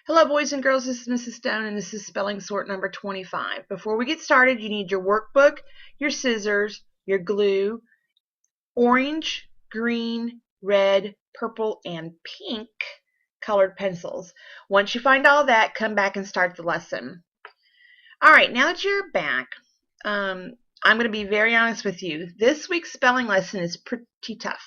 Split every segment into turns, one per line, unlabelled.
Hello, boys and girls. This is Mrs. Stone, and this is spelling sort number 25. Before we get started, you need your workbook, your scissors, your glue, orange, green, red, purple, and pink colored pencils. Once you find all that, come back and start the lesson. All right, now that you're back, I'm going to be very honest with you. This week's spelling lesson is pretty tough.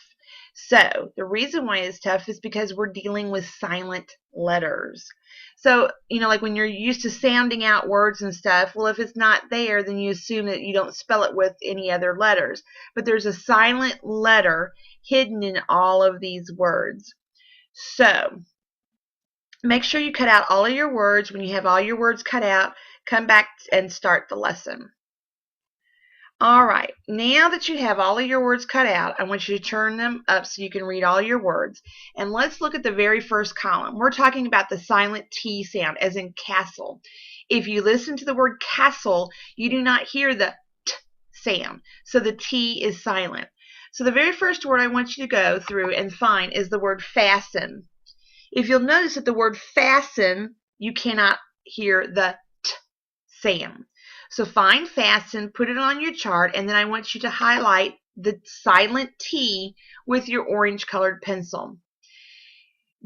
So the reason why it's tough is because we're dealing with silent letters. So, like when you're used to sounding out words and stuff, well, if it's not there, then you assume that you don't spell it with any other letters. But there's a silent letter hidden in all of these words. So make sure you cut out all of your words. When you have all your words cut out, come back and start the lesson. All right, now that you have all of your words cut out, I want you to turn them up so you can read all your words. And let's look at the very first column. We're talking about the silent T sound, as in castle. If you listen to the word castle, you do not hear the T sound. So the T is silent. So the very first word I want you to go through and find is the word fasten. If you'll notice that the word fasten, you cannot hear the T sound. So find fasten, put it on your chart, and then I want you to highlight the silent T with your orange colored pencil.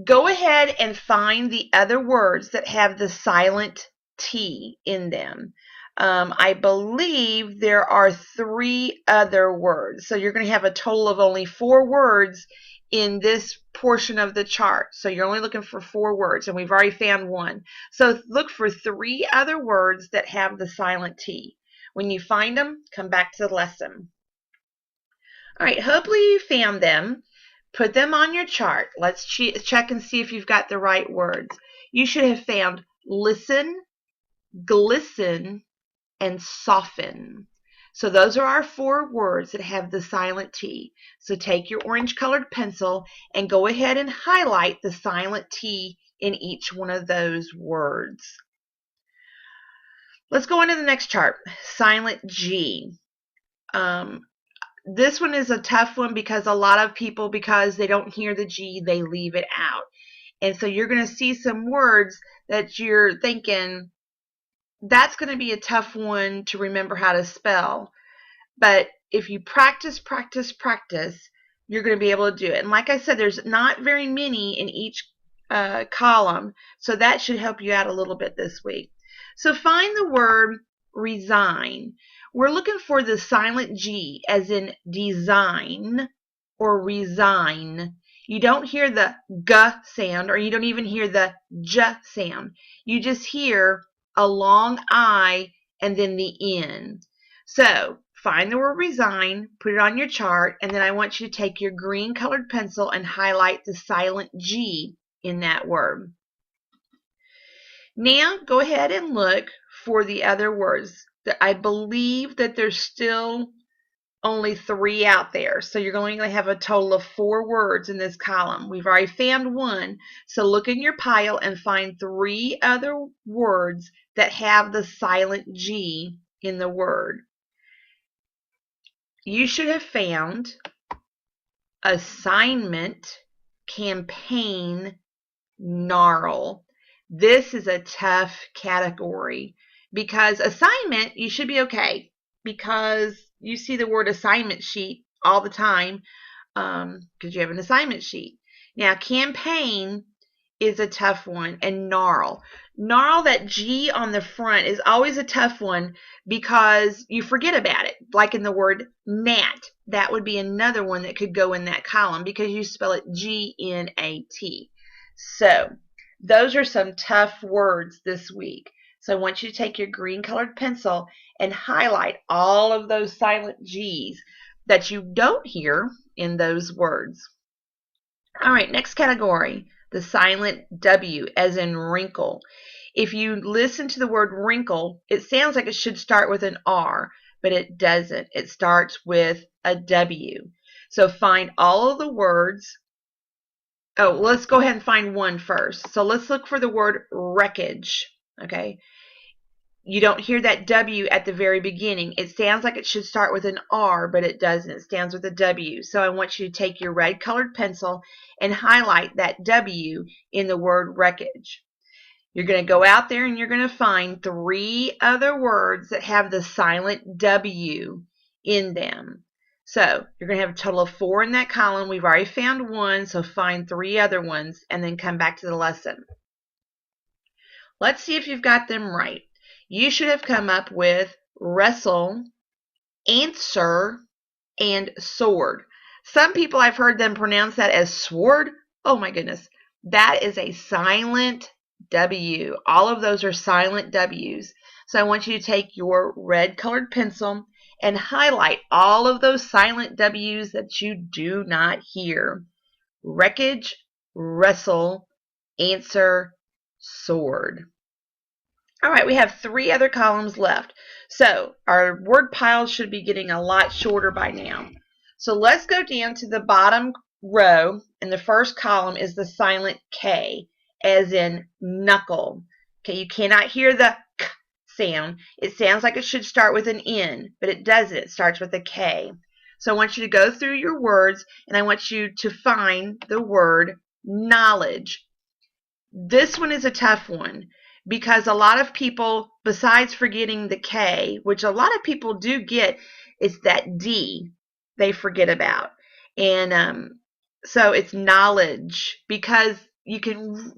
Go ahead and find the other words that have the silent T in them. I believe there are 3 other words. So you're going to have a total of only 4 words in this portion of the chart. So you're only looking for 4 words, and we've already found one. So look for 3 other words that have the silent T. When you find them, come back to the lesson. All right, hopefully you found them. Put them on your chart. Let's check and see if you've got the right words. You should have found listen, glisten, and soften. So those are our 4 words that have the silent T. So take your orange colored pencil and go ahead and highlight the silent T in each one of those words. Let's go on to the next chart. Silent G. This one is a tough one because a lot of people, because they don't hear the G, they leave it out. And so you're going to see some words that you're thinking, that's going to be a tough one to remember how to spell. But if you practice, you're going to be able to do it. And like I said, there's not very many in each column, so that should help you out a little bit this week. So find the word resign. We're looking for the silent G, as in design or resign. You don't hear the G sound, or you don't even hear the J sound. You just hear a long I and then the N. So find the word resign, put it on your chart, and then I want you to take your green colored pencil and highlight the silent G in that word. Now go ahead and look for the other words. I believe that there's still only 3 out there. So you're going to have a total of 4 words in this column. We've already found one. So look in your pile and find 3 other words that have the silent G in the word. You should have found assignment, campaign, gnarl. This is a tough category because assignment, you should be okay because you see the word assignment sheet all the time because you have an assignment sheet. Now, campaign is a tough one, and gnarl. Gnarl, that G on the front, is always a tough one because you forget about it. Like in the word gnat, that would be another one that could go in that column because you spell it G-N-A-T. So those are some tough words this week. So I want you to take your green colored pencil and highlight all of those silent G's that you don't hear in those words. All right, next category, the silent W, as in wrinkle. If you listen to the word wrinkle, it sounds like it should start with an R, but it doesn't. It starts with a W. So find all of the words. Oh, let's go ahead and find one first. So let's look for the word wreckage. Okay. You don't hear that W at the very beginning. It sounds like it should start with an R, but it doesn't. It stands with a W. So I want you to take your red colored pencil and highlight that W in the word wreckage. You're going to go out there and you're going to find 3 other words that have the silent W in them. So you're going to have a total of 4 in that column. We've already found 1, so find 3 other ones and then come back to the lesson. Let's see if you've got them right. You should have come up with wrestle, answer, and sword. Some people, I've heard them pronounce that as sword. Oh my goodness. That is a silent W. All of those are silent W's. So I want you to take your red colored pencil and highlight all of those silent W's that you do not hear. Wreckage, wrestle, answer, sword. All right, we have 3 other columns left. So our word pile should be getting a lot shorter by now. So let's go down to the bottom row, and the first column is the silent K, as in knuckle. Okay, you cannot hear the K sound. It sounds like it should start with an N, but it doesn't. It starts with a K. So I want you to go through your words, and I want you to find the word knowledge. This one is a tough one, because a lot of people, besides forgetting the K, which a lot of people do get, is that D they forget about. And so it's knowledge, because you can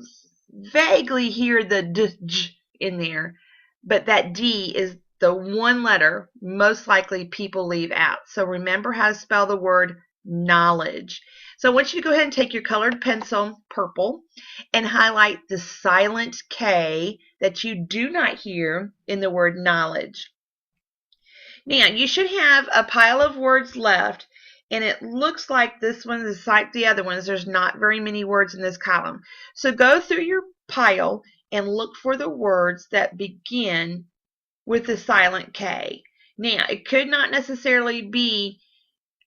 vaguely hear the D in there, but that D is the one letter most likely people leave out. So remember how to spell the word knowledge. So I want you to go ahead and take your colored pencil, purple, and highlight the silent K that you do not hear in the word knowledge. Now, you should have a pile of words left, and it looks like this one is like the other ones. There's not very many words in this column. So go through your pile and look for the words that begin with the silent K. Now, it could not necessarily be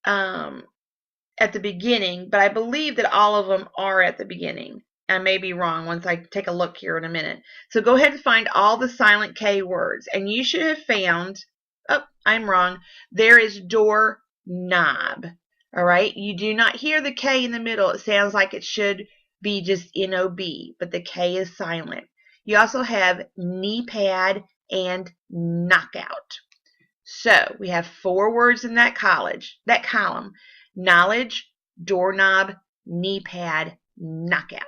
at the beginning, but I believe that all of them are at the beginning. I may be wrong once I take a look here in a minute. So go ahead and find all the silent K words, and you should have found, oh, I'm wrong, there is door knob. All right, you do not hear the K in the middle. It sounds like it should be just N-O-B, but the K is silent. You also have knee pad and knockout. So we have 4 words in that column. Knowledge, doorknob, knee pad, knockout.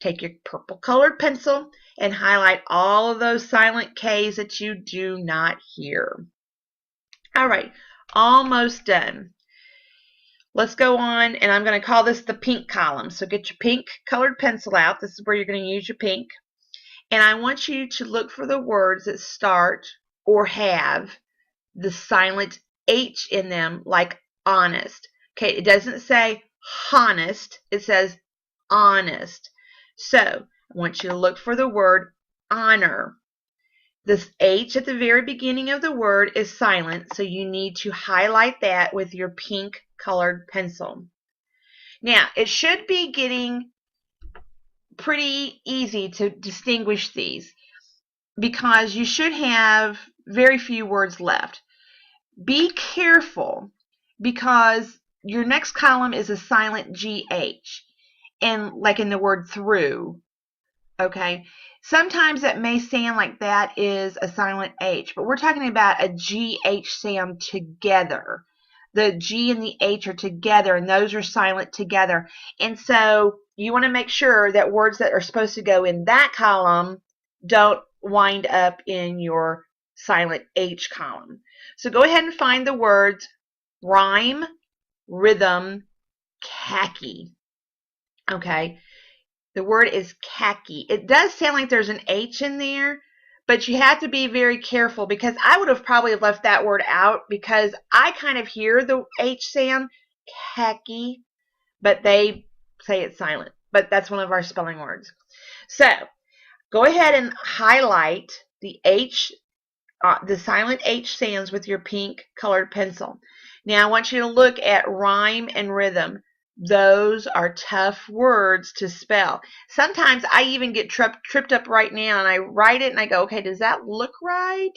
Take your purple colored pencil and highlight all of those silent K's that you do not hear. All right, almost done. Let's go on, and I'm going to call this the pink column. So get your pink colored pencil out. This is where you're going to use your pink. And I want you to look for the words that start or have the silent H in them, like honest. Okay, it doesn't say honest, it says honest. So I want you to look for the word honor. This H at the very beginning of the word is silent, so you need to highlight that with your pink colored pencil. Now, it should be getting pretty easy to distinguish these, because you should have very few words left. Be careful, because your next column is a silent GH, and like in the word through, okay? Sometimes that may sound like that is a silent H, but we're talking about a GH sound together. The G and the H are together, and those are silent together. And so you want to make sure that words that are supposed to go in that column don't wind up in your silent H column. So go ahead and find the words rhyme, rhythm, khaki. Okay, the word is khaki. It does sound like there's an H in there, but you have to be very careful, because I would have probably left that word out, because I kind of hear the H sound, khaki, but they say it's silent. But that's one of our spelling words. So go ahead and highlight the H, the silent H sounds with your pink colored pencil. Now I want you to look at rhyme and rhythm. Those are tough words to spell. Sometimes I even get tripped up right now, and I write it and I go, okay, does that look right?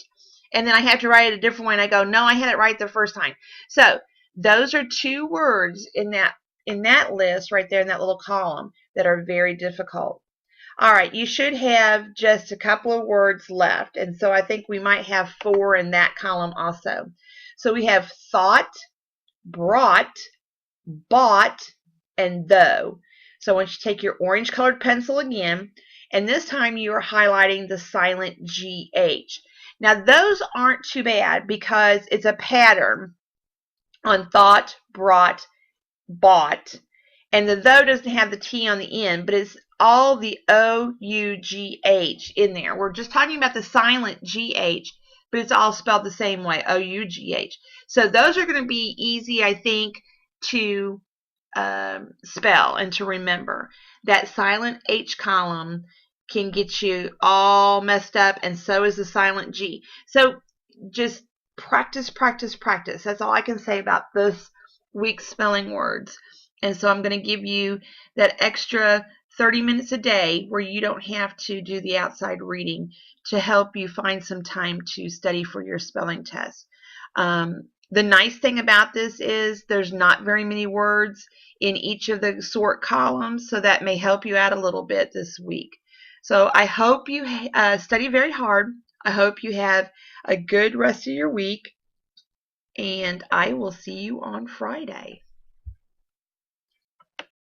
And then I have to write it a different way, and I go, no, I had it right the first time. So those are 2 words in that list right there in that little column that are very difficult. All right, you should have just a couple of words left, and so I think we might have 4 in that column also. So we have thought, brought, bought, and though. So I want you to take your orange colored pencil again, and this time you are highlighting the silent GH. Now those aren't too bad because it's a pattern on thought, brought, bought, and the though doesn't have the T on the end, but it's all the O-U-G-H in there. We're just talking about the silent GH, but it's all spelled the same way, O-U-G-H. So those are going to be easy, I think, to spell and to remember. That silent H column can get you all messed up, and so is the silent G. So just practice, practice, practice. That's all I can say about this week's spelling words. And so I'm going to give you that extra 30 minutes a day where you don't have to do the outside reading to help you find some time to study for your spelling test. The nice thing about this is there's not very many words in each of the sort columns, so that may help you out a little bit this week. So I hope you study very hard. I hope you have a good rest of your week, and I will see you on Friday.